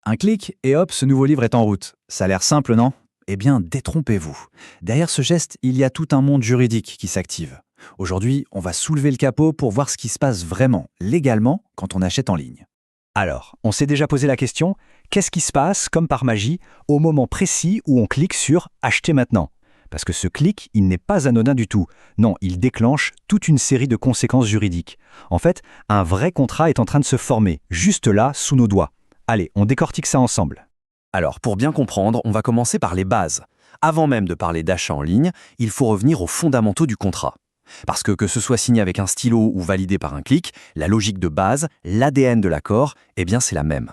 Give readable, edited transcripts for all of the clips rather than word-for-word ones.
Un clic et hop, ce nouveau livre est en route. Ça a l'air simple, non? Eh bien, détrompez-vous. Derrière ce geste, il y a tout un monde juridique qui s'active. Aujourd'hui, on va soulever le capot pour voir ce qui se passe vraiment, légalement, quand on achète en ligne. Alors, on s'est déjà posé la question, qu'est-ce qui se passe, comme par magie, au moment précis où on clique sur « Acheter maintenant » ? Parce que ce clic, il n'est pas anodin du tout. Non, il déclenche toute une série de conséquences juridiques. En fait, un vrai contrat est en train de se former, juste là, sous nos doigts. Allez, on décortique ça ensemble. Alors, pour bien comprendre, on va commencer par les bases. Avant même de parler d'achat en ligne, il faut revenir aux fondamentaux du contrat. Parce que ce soit signé avec un stylo ou validé par un clic, la logique de base, l'ADN de l'accord, eh bien c'est la même.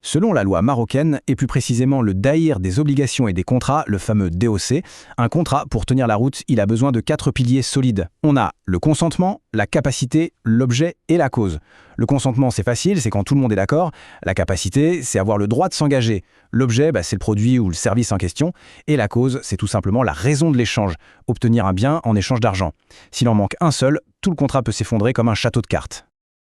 Selon la loi marocaine, et plus précisément le Daïr des obligations et des contrats, le fameux DOC, un contrat, pour tenir la route, il a besoin de 4 piliers solides. On a le consentement, la capacité, l'objet et la cause. Le consentement, c'est facile, c'est quand tout le monde est d'accord. La capacité, c'est avoir le droit de s'engager. L'objet, c'est le produit ou le service en question. Et la cause, c'est tout simplement la raison de l'échange, obtenir un bien en échange d'argent. S'il en manque un seul, tout le contrat peut s'effondrer comme un château de cartes.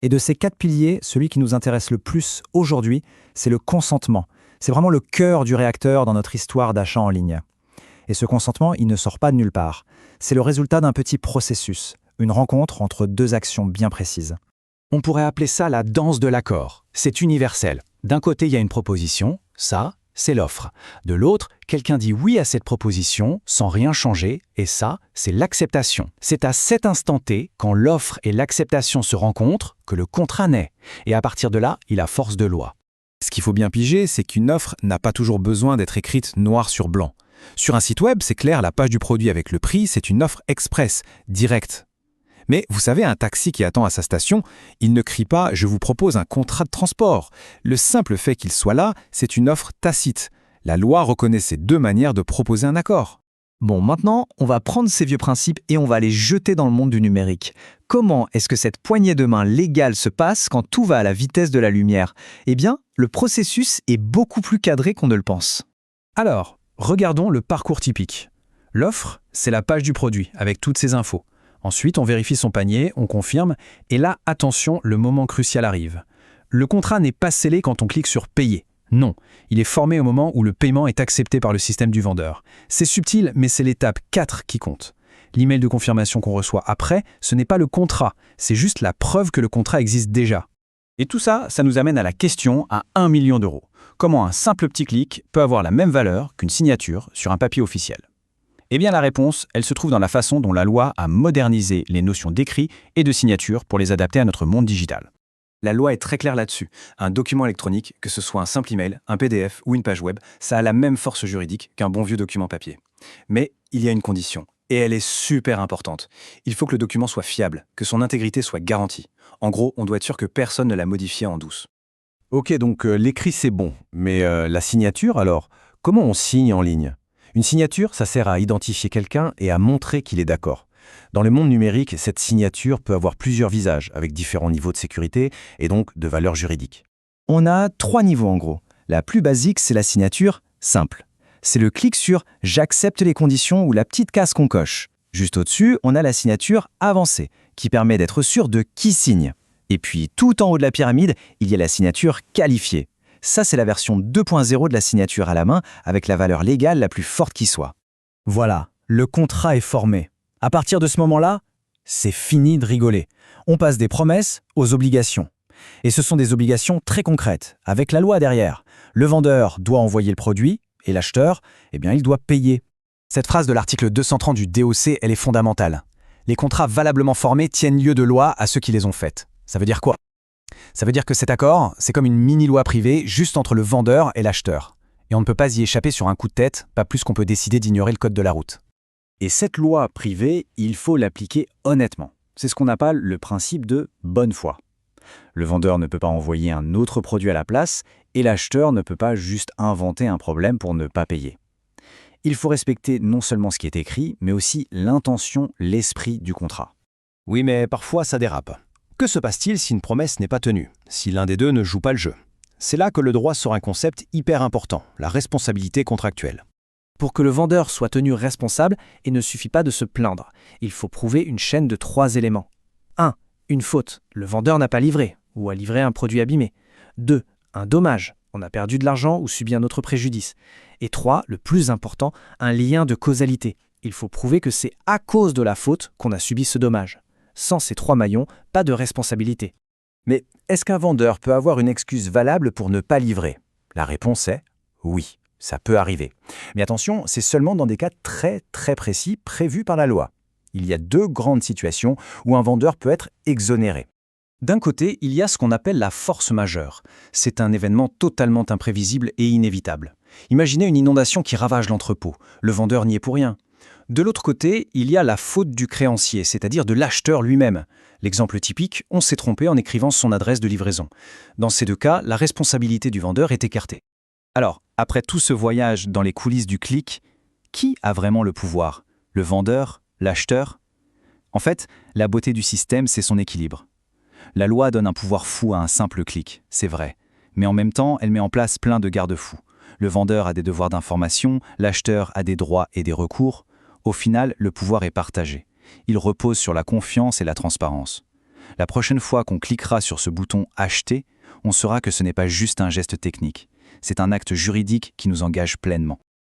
Et de ces 4 piliers, celui qui nous intéresse le plus aujourd'hui, c'est le consentement. C'est vraiment le cœur du réacteur dans notre histoire d'achat en ligne. Et ce consentement, il ne sort pas de nulle part. C'est le résultat d'un petit processus, une rencontre entre 2 actions bien précises. On pourrait appeler ça la danse de l'accord. C'est universel. D'un côté, il y a une proposition, ça, c'est l'offre. De l'autre, quelqu'un dit oui à cette proposition sans rien changer, et ça, c'est l'acceptation. C'est à cet instant T, quand l'offre et l'acceptation se rencontrent, que le contrat naît. Et à partir de là, il a force de loi. Ce qu'il faut bien piger, c'est qu'une offre n'a pas toujours besoin d'être écrite noir sur blanc. Sur un site web, c'est clair, la page du produit avec le prix, c'est une offre express, directe. Mais vous savez, un taxi qui attend à sa station, il ne crie pas « je vous propose un contrat de transport ». Le simple fait qu'il soit là, c'est une offre tacite. La loi reconnaît ces 2 manières de proposer un accord. Bon, maintenant, on va prendre ces vieux principes et on va les jeter dans le monde du numérique. Comment est-ce que cette poignée de main légale se passe quand tout va à la vitesse de la lumière? Eh bien, le processus est beaucoup plus cadré qu'on ne le pense. Alors, regardons le parcours typique. L'offre, c'est la page du produit, avec toutes ses infos. Ensuite, on vérifie son panier, on confirme, et là, attention, le moment crucial arrive. Le contrat n'est pas scellé quand on clique sur « Payer ». Non, il est formé au moment où le paiement est accepté par le système du vendeur. C'est subtil, mais c'est l'étape 4 qui compte. L'email de confirmation qu'on reçoit après, ce n'est pas le contrat, c'est juste la preuve que le contrat existe déjà. Et tout ça, ça nous amène à la question à 1 million d'euros. Comment un simple petit clic peut avoir la même valeur qu'une signature sur un papier officiel? Eh bien la réponse, elle se trouve dans la façon dont la loi a modernisé les notions d'écrit et de signature pour les adapter à notre monde digital. La loi est très claire là-dessus. Un document électronique, que ce soit un simple email, un PDF ou une page web, ça a la même force juridique qu'un bon vieux document papier. Mais il y a une condition, et elle est super importante. Il faut que le document soit fiable, que son intégrité soit garantie. En gros, on doit être sûr que personne ne l'a modifié en douce. Ok, donc l'écrit c'est bon, mais la signature alors? Comment on signe en ligne? Une signature, ça sert à identifier quelqu'un et à montrer qu'il est d'accord. Dans le monde numérique, cette signature peut avoir plusieurs visages, avec différents niveaux de sécurité et donc de valeur juridique. On a 3 niveaux en gros. La plus basique, c'est la signature simple. C'est le clic sur « J'accepte les conditions » ou la petite case qu'on coche. Juste au-dessus, on a la signature avancée, qui permet d'être sûr de qui signe. Et puis, tout en haut de la pyramide, il y a la signature qualifiée. Ça, c'est la version 2.0 de la signature à la main, avec la valeur légale la plus forte qui soit. Voilà, le contrat est formé. À partir de ce moment-là, c'est fini de rigoler. On passe des promesses aux obligations. Et ce sont des obligations très concrètes, avec la loi derrière. Le vendeur doit envoyer le produit, et l'acheteur, il doit payer. Cette phrase de l'article 230 du DOC, elle est fondamentale. Les contrats valablement formés tiennent lieu de loi à ceux qui les ont faits. Ça veut dire quoi? Ça veut dire que cet accord, c'est comme une mini-loi privée juste entre le vendeur et l'acheteur. Et on ne peut pas y échapper sur un coup de tête, pas plus qu'on peut décider d'ignorer le code de la route. Et cette loi privée, il faut l'appliquer honnêtement. C'est ce qu'on appelle le principe de bonne foi. Le vendeur ne peut pas envoyer un autre produit à la place et l'acheteur ne peut pas juste inventer un problème pour ne pas payer. Il faut respecter non seulement ce qui est écrit, mais aussi l'intention, l'esprit du contrat. Oui, mais parfois ça dérape. Que se passe-t-il si une promesse n'est pas tenue, si l'un des deux ne joue pas le jeu? C'est là que le droit sort un concept hyper important, la responsabilité contractuelle. Pour que le vendeur soit tenu responsable, il ne suffit pas de se plaindre. Il faut prouver une chaîne de 3 éléments. 1. Une faute. Le vendeur n'a pas livré ou a livré un produit abîmé. 2. Un dommage. On a perdu de l'argent ou subi un autre préjudice. Et 3, le plus important, un lien de causalité. Il faut prouver que c'est à cause de la faute qu'on a subi ce dommage. Sans ces 3 maillons, pas de responsabilité. Mais est-ce qu'un vendeur peut avoir une excuse valable pour ne pas livrer? La réponse est oui, ça peut arriver. Mais attention, c'est seulement dans des cas très précis prévus par la loi. Il y a 2 grandes situations où un vendeur peut être exonéré. D'un côté, il y a ce qu'on appelle la force majeure. C'est un événement totalement imprévisible et inévitable. Imaginez une inondation qui ravage l'entrepôt. Le vendeur n'y est pour rien. De l'autre côté, il y a la faute du créancier, c'est-à-dire de l'acheteur lui-même. L'exemple typique, on s'est trompé en écrivant son adresse de livraison. Dans ces 2 cas, la responsabilité du vendeur est écartée. Alors, après tout ce voyage dans les coulisses du clic, qui a vraiment le pouvoir? Le vendeur? L'acheteur? En fait, la beauté du système, c'est son équilibre. La loi donne un pouvoir fou à un simple clic, c'est vrai. Mais en même temps, elle met en place plein de garde-fous. Le vendeur a des devoirs d'information, l'acheteur a des droits et des recours. Au final, le pouvoir est partagé. Il repose sur la confiance et la transparence. La prochaine fois qu'on cliquera sur ce bouton « Acheter », on saura que ce n'est pas juste un geste technique. C'est un acte juridique qui nous engage pleinement.